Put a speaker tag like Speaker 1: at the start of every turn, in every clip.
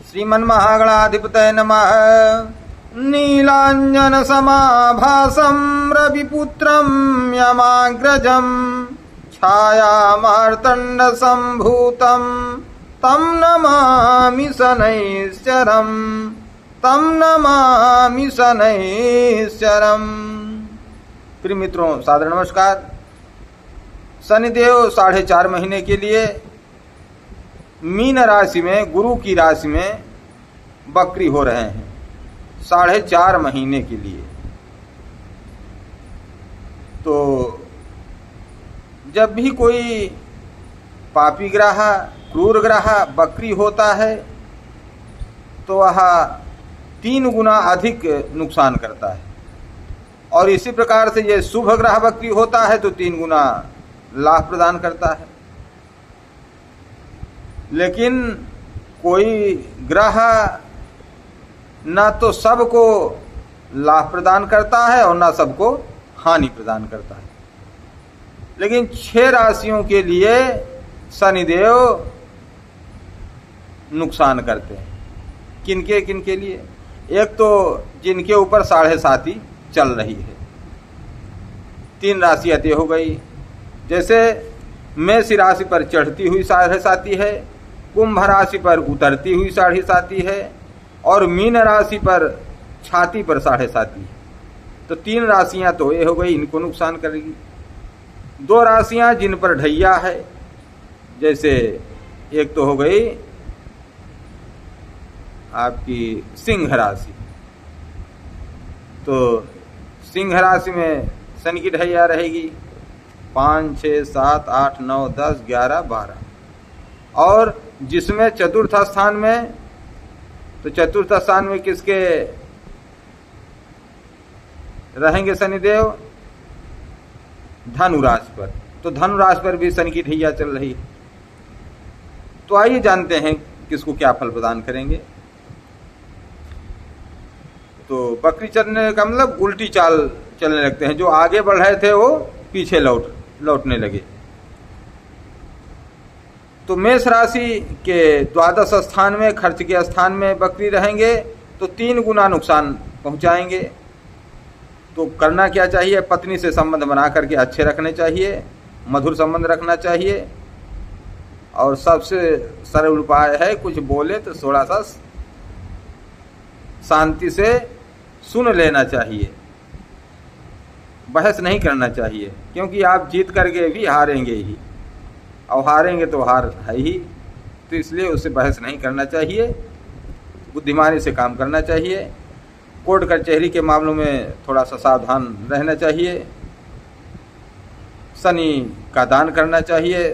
Speaker 1: श्रीमन्महागणाधिपतये नमः। नीलाञ्जनसमाभासं रविपुत्रं यमाग्रजं छायामार्तण्डसम्भूतं तं नमामि शनैश्चरम्, तं नमामि शनैश्चरम्। प्रिय मित्रों, सादर नमस्कार। शनिदेव 4.5 महीने के लिए मीन राशि में, गुरु की राशि में वक्री हो रहे हैं 4.5 महीने के लिए। तो जब भी कोई पापी ग्रह, क्रूर ग्रह वक्री होता है तो वह 3 गुना अधिक नुकसान करता है, और इसी प्रकार से ये शुभ ग्रह वक्री होता है तो 3 गुना लाभ प्रदान करता है। लेकिन कोई ग्रह ना तो सबको लाभ प्रदान करता है और ना सबको हानि प्रदान करता है। लेकिन 6 राशियों के लिए शनिदेव नुकसान करते हैं। किनके किनके लिए? एक तो जिनके ऊपर 7.5 चल रही है, 3 राशि अति हो गई। जैसे मेष राशि पर चढ़ती हुई 7.5 है, कुंभ राशि पर उतरती हुई 7.5 है, और मीन राशि पर छाती पर 7.5 है। तो 3 राशियां तो ये हो गई, इनको नुकसान करेगी। 2 राशियां जिन पर ढैया है, जैसे एक तो हो गई आपकी सिंह राशि। तो सिंह राशि में शनि की ढैया रहेगी 5, 6, 7, 8, 9, 10, 11, 12। और जिसमें चतुर्थ स्थान में, तो चतुर्थ स्थान में किसके रहेंगे शनिदेव? धनु राशि पर। तो धनु राशि पर भी शनि की ढैया चल रही है। तो आइए जानते हैं किसको क्या फल प्रदान करेंगे। तो वक्री चलने का मतलब उल्टी चाल चलने लगते हैं। जो आगे बढ़ रहे थे वो पीछे लौटने लगे। तो मेष राशि के द्वादश स्थान में, खर्च के स्थान में वक्री रहेंगे तो 3 गुना नुकसान पहुंचाएंगे। तो करना क्या चाहिए? पत्नी से संबंध बना करके अच्छे रखने चाहिए, मधुर संबंध रखना चाहिए। और सबसे सरल उपाय है, कुछ बोले तो थोड़ा सा शांति से सुन लेना चाहिए, बहस नहीं करना चाहिए। क्योंकि आप जीत करके भी हारेंगे ही, और हारेंगे तो हार है ही। तो इसलिए उससे बहस नहीं करना चाहिए, बुद्धिमानी से काम करना चाहिए। कोर्ट कचहरी के मामलों में थोड़ा सा सावधान रहना चाहिए। शनि का दान करना चाहिए,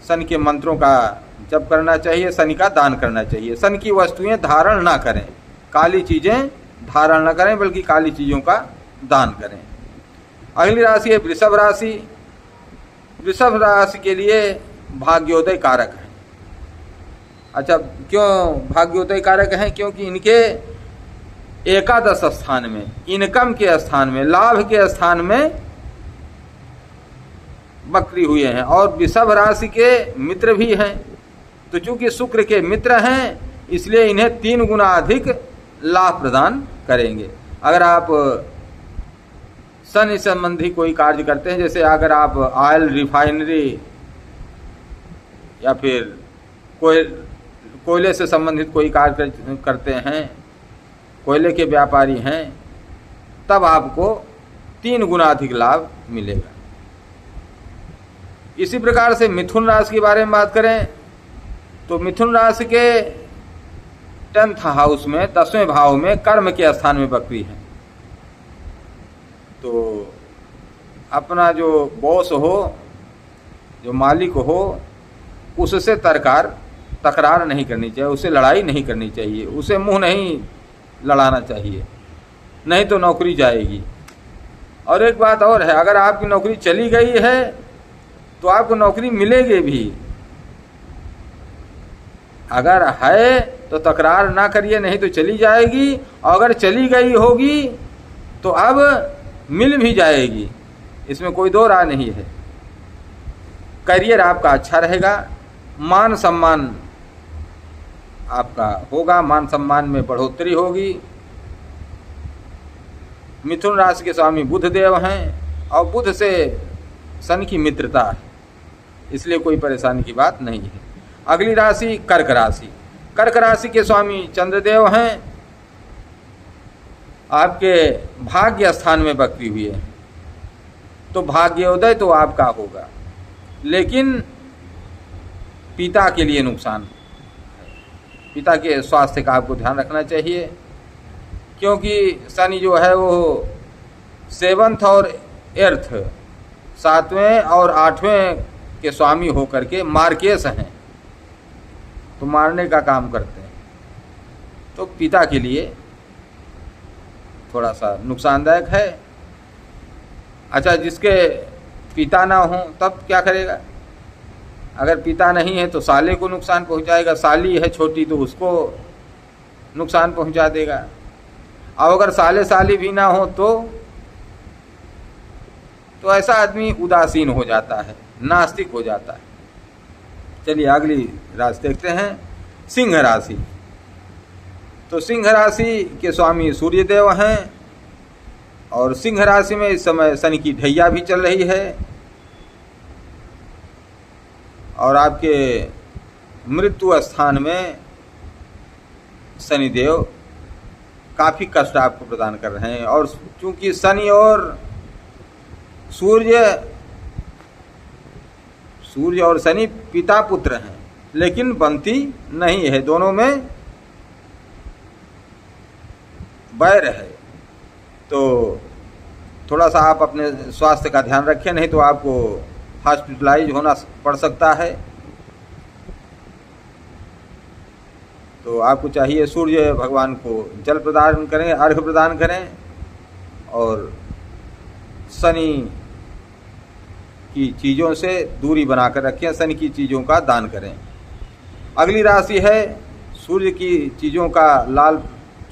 Speaker 1: शनि के मंत्रों का जप करना चाहिए, शनि का दान करना चाहिए। शनि की वस्तुएं धारण ना करें, काली चीजें धारण न करें, बल्कि काली चीजों का दान करें। अगली राशि है वृषभ राशि। वृषभ राशि के लिए भाग्योदय कारक है। अच्छा, क्यों भाग्योदय कारक है? क्योंकि इनके एकादश स्थान में, इनकम के स्थान में, लाभ के स्थान में वक्री हुए हैं, और वृषभ राशि के मित्र भी हैं। तो चूंकि शुक्र के मित्र हैं, इसलिए इन्हें 3 गुना अधिक लाभ प्रदान करेंगे। अगर आप शनि संबंधी कोई कार्य करते हैं, जैसे अगर आप ऑयल रिफाइनरी या फिर कोयले से संबंधित कोई कार्य करते हैं, कोयले के व्यापारी हैं, तब आपको 3 गुना अधिक लाभ मिलेगा। इसी प्रकार से मिथुन राशि के बारे में बात करें तो मिथुन राशि के 10th हाउस में, 10वें भाव में कर्म के स्थान में वक्री है। तो अपना जो बॉस हो, जो मालिक हो, उससे तकरार नहीं करनी चाहिए, उससे लड़ाई नहीं करनी चाहिए, उसे मुंह नहीं लड़ाना चाहिए, नहीं तो नौकरी जाएगी। और एक बात और है, अगर आपकी नौकरी चली गई है तो आपको नौकरी मिलेगी भी। अगर है तो तकरार ना करिए, नहीं तो चली जाएगी। और अगर चली गई होगी तो अब मिल भी जाएगी, इसमें कोई दो राय नहीं है। करियर आपका अच्छा रहेगा, मान सम्मान आपका होगा, मान सम्मान में बढ़ोतरी होगी। मिथुन राशि के स्वामी बुध देव हैं और बुध से शनि की मित्रता है, इसलिए कोई परेशानी की बात नहीं है। अगली राशि कर्क राशि। कर्क राशि के स्वामी चंद्रदेव हैं, आपके भाग्य स्थान में बकरी हुई है, तो भाग्योदय तो आपका होगा, लेकिन पिता के लिए नुकसान, पिता के स्वास्थ्य का आपको ध्यान रखना चाहिए, क्योंकि शनि जो है वो 7th और 8th 7वें और 8वें के स्वामी होकर के मार्केश हैं, तो मारने का काम करते हैं, तो पिता के लिए थोड़ा सा नुकसानदायक है। अच्छा, जिसके पिता ना हो तब क्या करेगा? अगर पिता नहीं है तो साले को नुकसान पहुंचाएगा, साली है छोटी तो उसको नुकसान पहुंचा देगा, और अगर साले साली भी ना हो तो ऐसा आदमी उदासीन हो जाता है, नास्तिक हो जाता है। चलिए अगली राशि देखते हैं, सिंह राशि। तो सिंह राशि के स्वामी सूर्यदेव हैं, और सिंह राशि में इस समय शनि की ढैया भी चल रही है, और आपके मृत्यु स्थान में शनिदेव काफी कष्ट आपको प्रदान कर रहे हैं। और चूंकि शनि और सूर्य और शनि पिता पुत्र हैं, लेकिन बनती नहीं है, दोनों में बैर है, तो थोड़ा सा आप अपने स्वास्थ्य का ध्यान रखें, नहीं तो आपको हॉस्पिटलाइज होना पड़ सकता है। तो आपको चाहिए सूर्य भगवान को जल प्रदान करें, अर्घ्य प्रदान करें, और शनि की चीज़ों से दूरी बनाकर रखें, शनि की चीज़ों का दान करें। अगली राशि है, सूर्य की चीज़ों का, लाल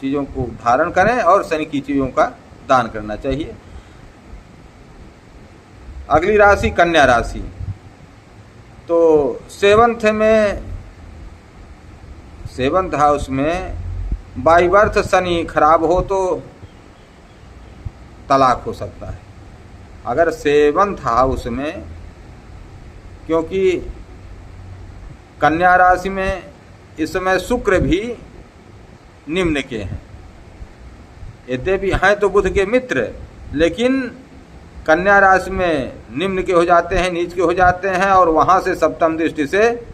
Speaker 1: चीज़ों को धारण करें और शनि की चीज़ों का दान करना चाहिए। अगली राशि कन्या राशि। तो 7th हाउस में बाई बर्थ शनि खराब हो तो तलाक हो सकता है। अगर 7th हाउस में, क्योंकि कन्या राशि में इस समय शुक्र भी निम्न के हैं, यद्यपि हैं तो बुध के मित्र, लेकिन कन्या राशि में निम्न के हो जाते हैं, नीच के हो जाते हैं, और वहां से सप्तम दृष्टि से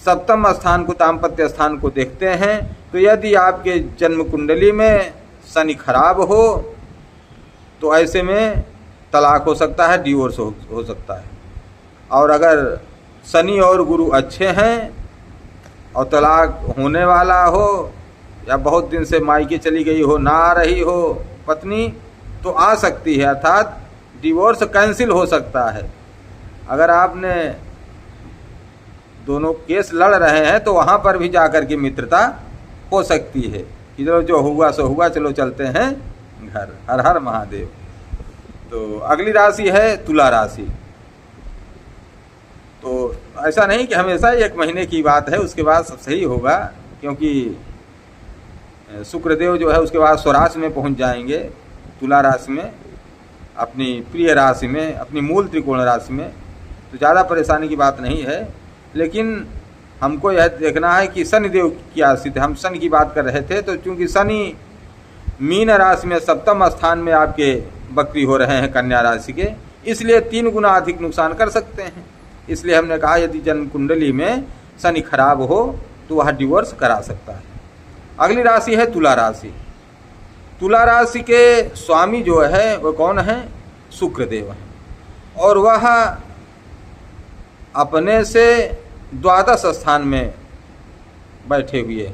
Speaker 1: सप्तम स्थान को, दाम्पत्य स्थान को देखते हैं। तो यदि आपके जन्म कुंडली में शनि खराब हो तो ऐसे में तलाक हो सकता है, डिवोर्स हो सकता है। और अगर शनि और गुरु अच्छे हैं और तलाक होने वाला हो, या बहुत दिन से मायके चली गई हो, ना आ रही हो पत्नी, तो आ सकती है, अर्थात डिवोर्स कैंसिल हो सकता है। अगर आपने दोनों केस लड़ रहे हैं तो वहाँ पर भी जाकर के मित्रता हो सकती है। इधर जो हुआ सो हुआ, चलो चलते हैं घर। हर हर महादेव। तो अगली राशि है तुला राशि। तो ऐसा नहीं कि हमेशा 1 महीने की बात है, उसके बाद सब सही होगा, क्योंकि शुक्रदेव जो है उसके बाद स्वराशि में पहुंच जाएंगे, तुला राशि में, अपनी प्रिय राशि में, अपनी मूल त्रिकोण राशि में। तो ज़्यादा परेशानी की बात नहीं है, लेकिन हमको यह देखना है कि शनिदेव क्या स्थिति। हम शनि की बात कर रहे थे, तो चूंकि शनि मीन राशि में सप्तम स्थान में आपके बकरी हो रहे हैं कन्या राशि के, इसलिए 3 गुना अधिक नुकसान कर सकते हैं। इसलिए हमने कहा यदि जन्म कुंडली में शनि खराब हो तो वह डिवोर्स करा सकता है। अगली राशि है तुला राशि। तुला राशि के स्वामी जो है वो कौन है? शुक्रदेव है, और वह अपने से द्वादश स्थान में बैठे हुए,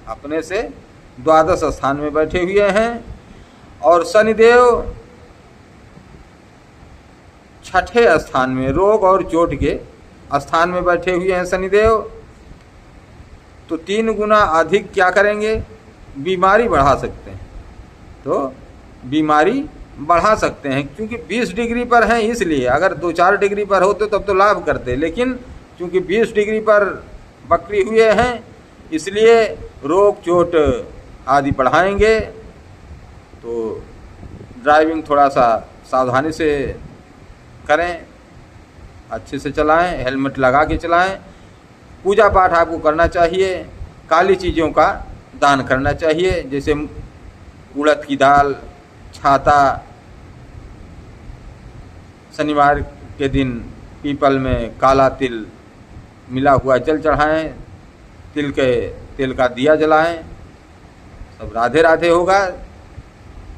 Speaker 1: अपने से द्वादश स्थान में बैठे हुए हैं। और शनिदेव 6ठे स्थान में, रोग और चोट के स्थान में बैठे हुए हैं शनिदेव। तो 3 गुना अधिक क्या करेंगे? बीमारी बढ़ा सकते हैं। तो बीमारी बढ़ा सकते हैं, क्योंकि 20 डिग्री पर हैं, इसलिए। अगर 2-4 डिग्री पर होते तब तो लाभ करते, लेकिन क्योंकि 20 डिग्री पर वक्री हुए हैं, इसलिए रोग चोट आदि बढ़ाएंगे। तो ड्राइविंग थोड़ा सा सावधानी से करें, अच्छे से चलाएं, हेलमेट लगा के चलाएं। पूजा पाठ आपको करना चाहिए, काली चीज़ों का दान करना चाहिए, जैसे उड़द की दाल, छाता। शनिवार के दिन पीपल में काला तिल मिला हुआ जल चढ़ाएं, तिल का दिया जलाएं। सब राधे राधे होगा।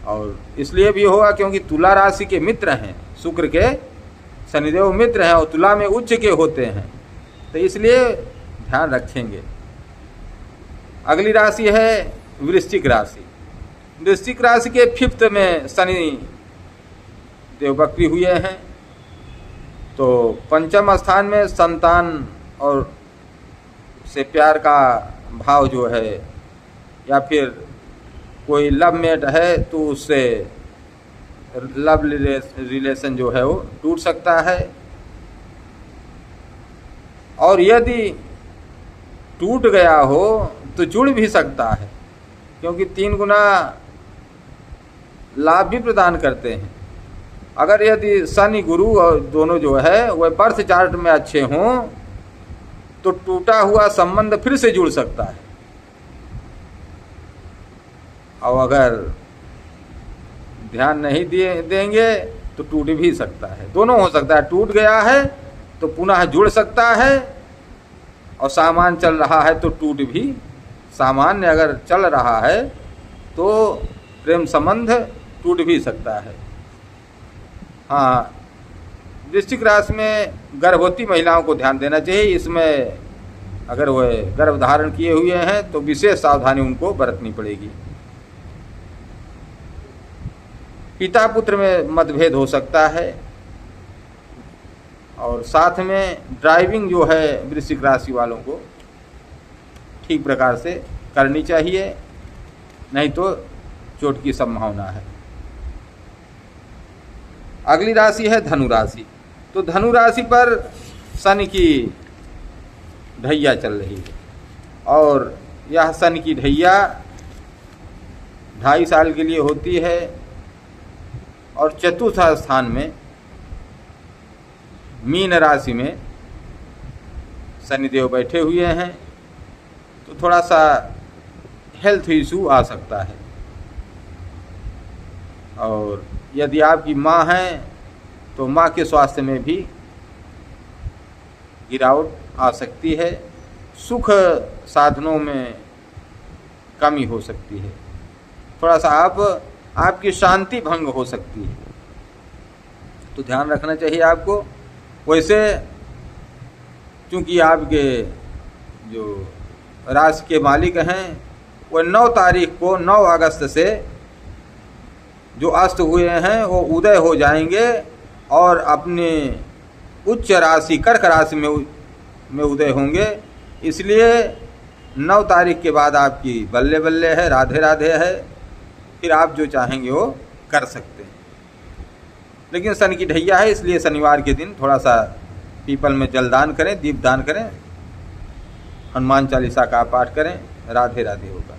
Speaker 1: और इसलिए भी होगा क्योंकि तुला राशि के मित्र हैं, शुक्र के शनिदेव मित्र हैं और तुला में उच्च के होते हैं, तो इसलिए ध्यान रखेंगे। अगली राशि है वृश्चिक राशि। वृश्चिक राशि के 5th में शनि देव वक्री हुए हैं, तो 5th स्थान में संतान और से प्यार का भाव जो है, या फिर कोई लव मेट है तो उससे लव रिलेशन जो है वो टूट सकता है। और यदि टूट गया हो तो जुड़ भी सकता है, क्योंकि 3 गुना लाभ भी प्रदान करते हैं। अगर यदि शनि गुरु और दोनों जो है वह बर्थ चार्ट में अच्छे हों तो टूटा हुआ संबंध फिर से जुड़ सकता है, और अगर ध्यान नहीं देंगे तो टूट भी सकता है। दोनों हो सकता है, टूट गया है तो पुनः जुड़ सकता है, और सामान चल रहा है तो टूट भी। सामान्य अगर चल रहा है तो प्रेम संबंध टूट भी सकता है। हाँ, वृश्चिक राशि में गर्भवती महिलाओं को ध्यान देना चाहिए। इसमें अगर वह गर्भ धारण किए हुए हैं तो विशेष सावधानी उनको बरतनी पड़ेगी। पिता पुत्र में मतभेद हो सकता है, और साथ में ड्राइविंग जो है वृश्चिक राशि वालों को ठीक प्रकार से करनी चाहिए, नहीं तो चोट की संभावना है। अगली राशि है धनु राशि। तो धनु राशि पर शनि की ढैया चल रही है, और यह शनि की ढैया 2.5 साल के लिए होती है, और 4th स्थान में मीन राशि में शनिदेव बैठे हुए हैं, तो थोड़ा सा हेल्थ इशू आ सकता है। और यदि आपकी माँ है तो माँ के स्वास्थ्य में भी गिरावट आ सकती है। सुख साधनों में कमी हो सकती है, थोड़ा सा आपकी शांति भंग हो सकती है, तो ध्यान रखना चाहिए आपको। वैसे चूँकि आपके जो राशि के मालिक हैं वह 9 तारीख को 9 अगस्त से जो अस्त हुए हैं वो उदय हो जाएंगे, और अपने उच्च राशि कर्क राशि में उदय होंगे। इसलिए 9 तारीख के बाद आपकी बल्ले बल्ले है, राधे राधे है, फिर आप जो चाहेंगे वो कर सकते हैं। लेकिन शनि की ढैया है, इसलिए शनिवार के दिन थोड़ा सा पीपल में जलदान करें, दीप दान करें, हनुमान चालीसा का पाठ करें, राधे राधे होगा।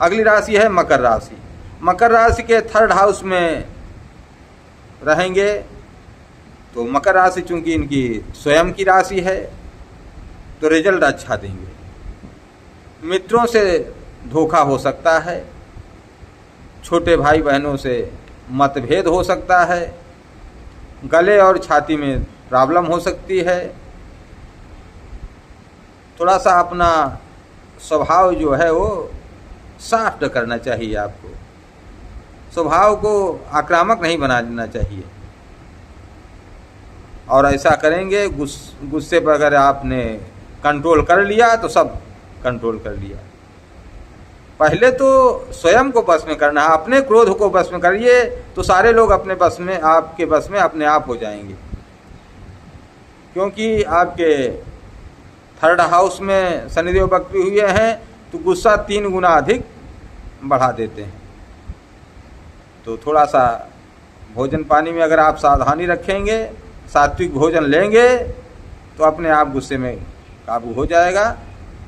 Speaker 1: अगली राशि है मकर राशि। मकर राशि के 3rd हाउस में रहेंगे, तो मकर राशि चूंकि इनकी स्वयं की राशि है तो रिजल्ट अच्छा देंगे। मित्रों से धोखा हो सकता है, छोटे भाई बहनों से मतभेद हो सकता है, गले और छाती में प्रॉब्लम हो सकती है। थोड़ा सा अपना स्वभाव जो है वो सॉफ्ट करना चाहिए आपको, स्वभाव को आक्रामक नहीं बनाना चाहिए। और ऐसा करेंगे, गुस्से पर अगर आपने कंट्रोल कर लिया तो सब कंट्रोल कर लिया। पहले तो स्वयं को बस में करना है, अपने क्रोध को बस में करिए तो सारे लोग अपने बस में, आपके बस में अपने आप हो जाएंगे। क्योंकि आपके 3rd हाउस में शनिदेव वक्री हुए हैं तो गुस्सा 3 गुना अधिक बढ़ा देते हैं। तो थोड़ा सा भोजन पानी में अगर आप सावधानी रखेंगे, सात्विक भोजन लेंगे तो अपने आप गुस्से में काबू हो जाएगा।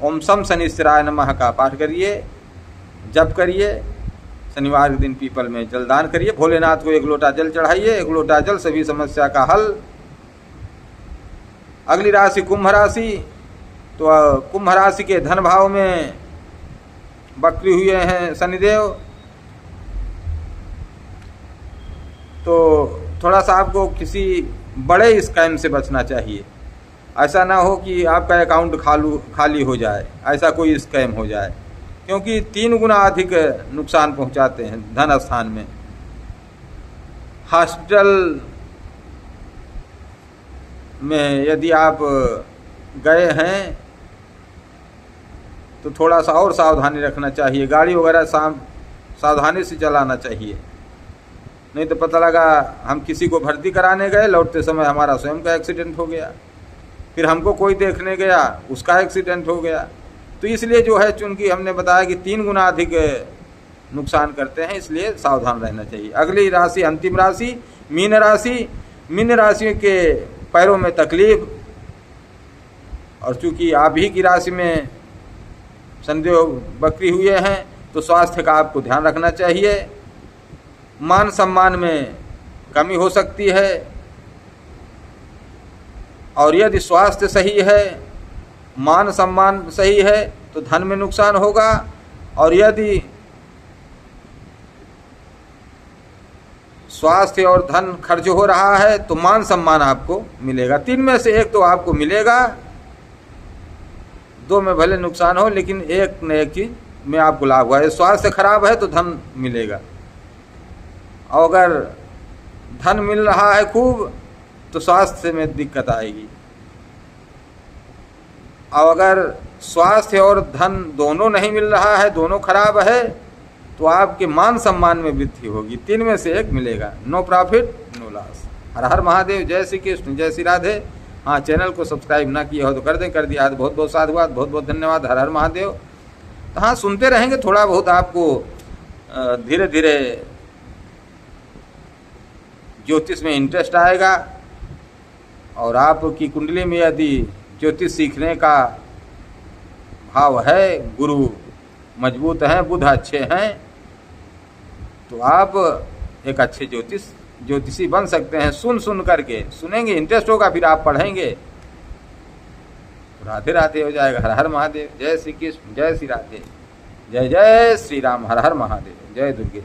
Speaker 1: ओम सम शनिश्चराय नमः का पाठ करिए, जप करिए। शनिवार के दिन पीपल में जलदान करिए, भोलेनाथ को 1 लोटा जल चढ़ाइए, 1 लोटा जल सभी समस्या का हल। अगली राशि कुंभ राशि। तो कुंभ राशि के धन भाव में वक्री हुए हैं शनिदेव, तो थोड़ा सा आपको किसी बड़े स्कैम से बचना चाहिए। ऐसा ना हो कि आपका अकाउंट खाली हो जाए, ऐसा कोई स्कैम हो जाए, क्योंकि 3 गुना अधिक नुकसान पहुंचाते हैं धन स्थान में। हॉस्पिटल में यदि आप गए हैं तो थोड़ा सा और सावधानी रखना चाहिए। गाड़ी वगैरह सावधानी से चलाना चाहिए, नहीं तो पता लगा हम किसी को भर्ती कराने गए, लौटते समय हमारा स्वयं का एक्सीडेंट हो गया, फिर हमको कोई देखने गया, उसका एक्सीडेंट हो गया। तो इसलिए जो है, चूंकि हमने बताया कि 3 गुना अधिक नुकसान करते हैं, इसलिए सावधान रहना चाहिए। अगली राशि अंतिम राशि मीन राशि। मीन राशि के पैरों में तकलीफ, और चूंकि आप ही की राशि में शनिदेव वक्री हुए हैं, तो स्वास्थ्य का आपको ध्यान रखना चाहिए। मान सम्मान में कमी हो सकती है, और यदि स्वास्थ्य सही है, मान सम्मान सही है, तो धन में नुकसान होगा, और यदि स्वास्थ्य और धन खर्च हो रहा है तो मान सम्मान आपको मिलेगा। 3 में से 1 तो आपको मिलेगा, 2 में भले नुकसान हो, लेकिन 1 न 1 चीज में आपको लाभ हुआ है। स्वास्थ्य खराब है तो धन मिलेगा, और अगर धन मिल रहा है खूब तो स्वास्थ्य में दिक्कत आएगी। और अगर स्वास्थ्य और धन दोनों नहीं मिल रहा है, दोनों खराब है, तो आपके मान सम्मान में वृद्धि होगी। 3 में से 1 मिलेगा। No profit no loss. हर हर महादेव। जय श्री कृष्ण, जय श्री राधे। हाँ, चैनल को सब्सक्राइब ना किया हो तो कर दें, कर दिया तो बहुत बहुत साधुवाद, बहुत बहुत धन्यवाद। हर हर महादेव। तो हाँ, सुनते रहेंगे, थोड़ा बहुत आपको धीरे धीरे ज्योतिष में इंटरेस्ट आएगा, और आपकी कुंडली में यदि ज्योतिष सीखने का भाव है, गुरु मजबूत हैं, बुध अच्छे हैं, तो आप एक अच्छे ज्योतिषी बन सकते हैं। सुन करके सुनेंगे, इंटरेस्ट होगा, फिर आप पढ़ेंगे, राधे राधे हो जाएगा। हर हर महादेव। जय श्री कृष्ण, जय श्री राधे, जय जय श्री राम। हर हर महादेव। जय दुर्गे।